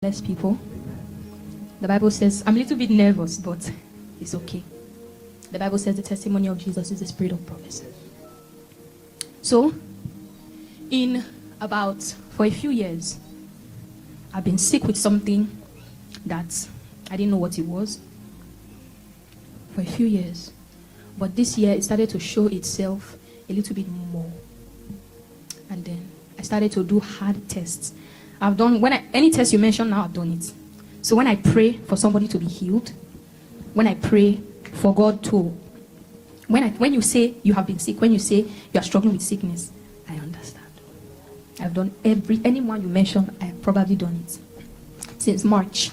Less people. The Bible says, I'm a little bit nervous, but it's okay. The Bible says the testimony of Jesus is the spirit of promise. So, for a few years, I've been sick with something that I didn't know what it was. For a few years. But this year, it started to show itself a little bit more. And then I started to do hard tests. Any test you mention now, I've done it. So when I pray for somebody to be healed, when I pray for God to, when you say you have been sick, when you say you are struggling with sickness, I understand. I've done anyone you mention, I have probably done it since March.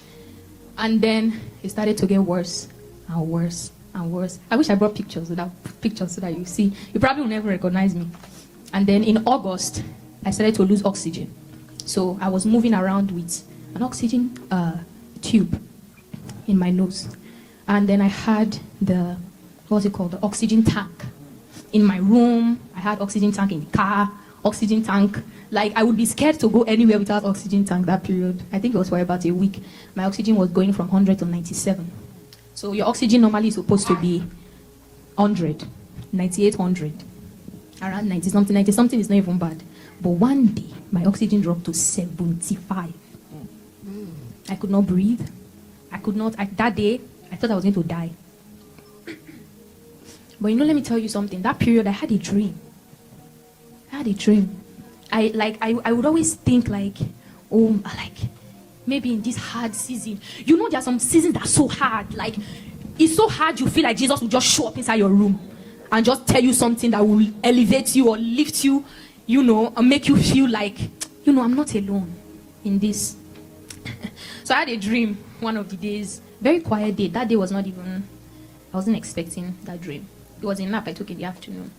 And then it started to get worse and worse and worse. I wish I brought pictures so that you see. You probably will never recognize me. And then in August, I started to lose oxygen. So I was moving around with an oxygen tube in my nose. And then I had the oxygen tank in my room. I had oxygen tank in the car, oxygen tank. Like, I would be scared to go anywhere without oxygen tank that period. I think it was for about a week. My oxygen was going from 100 to 97. So your oxygen normally is supposed to be 100, 98, 100. Around 90 something. 90 something is not even bad. But one day, my oxygen dropped to 75. I could not breathe. That day, I thought I was going to die. But let me tell you something. That period, I had a dream. I would always think maybe in this hard season. There are some seasons that are so hard. Like, it's so hard you feel like Jesus will just show up inside your room and just tell you something that will elevate you or lift you, and make you feel like, I'm not alone in this. So I had a dream one of the days, very quiet day. That day I wasn't expecting that dream. It was a nap I took in the afternoon.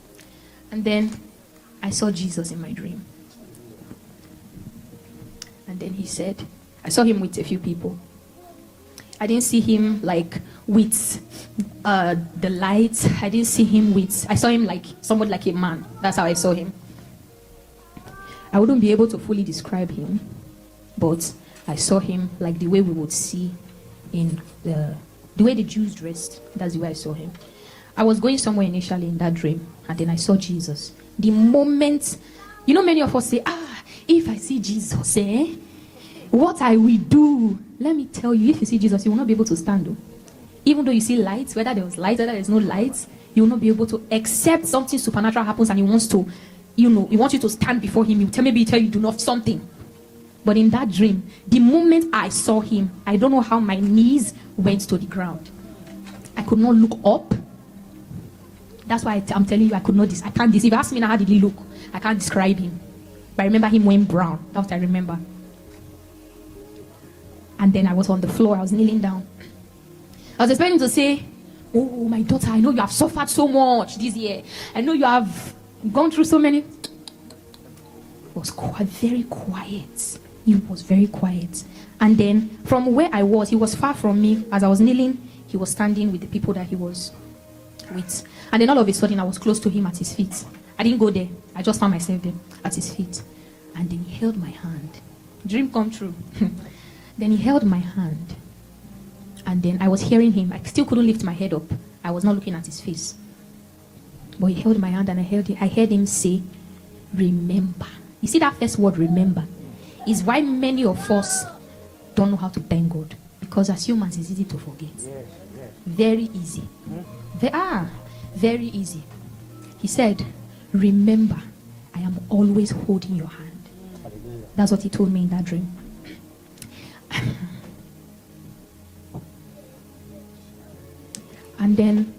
And then I saw Jesus in my dream. And then I saw him with a few people. I didn't see him with the lights. I saw him like somewhat like a man. That's how I saw him. I wouldn't be able to fully describe him, but I saw him like the way we would see in the way the Jews dressed. That's the way I saw him. I was going somewhere initially in that dream, and then I saw Jesus. The moment, many of us say, if I see Jesus, what I will do? Let me tell you, if you see Jesus, you will not be able to stand. Even though you see lights, whether there was light, whether there's no lights, you will not be able to, except something supernatural happens and he wants to, he wants you to stand before him. Maybe tell you do not something. But in that dream, the moment I saw him, I don't know how my knees went to the ground. I could not look up. That's why I'm telling you, I can't deceive. If you ask me now, how did he look? I can't describe him. But I remember him wearing brown. That's what I remember. And then I was on the floor. I was kneeling down. I was expecting to say, oh, my daughter, I know you have suffered so much this year. I know you have gone through so many. It was very quiet. It was very quiet. And then from where I was, he was far from me. As I was kneeling, he was standing with the people that he was with. And then all of a sudden, I was close to him at his feet. I didn't go there. I just found myself there at his feet. And then he held my hand. Dream come true. Then he held my hand. And then I was hearing him. I still couldn't lift my head up. I was not looking at his face. But he held my hand and I heard him say, remember. You see that first word, remember, is why many of us don't know how to thank God. Because as humans, it's easy to forget. Very easy. Very easy. He said, remember, I am always holding your hand. That's what he told me in that dream. And then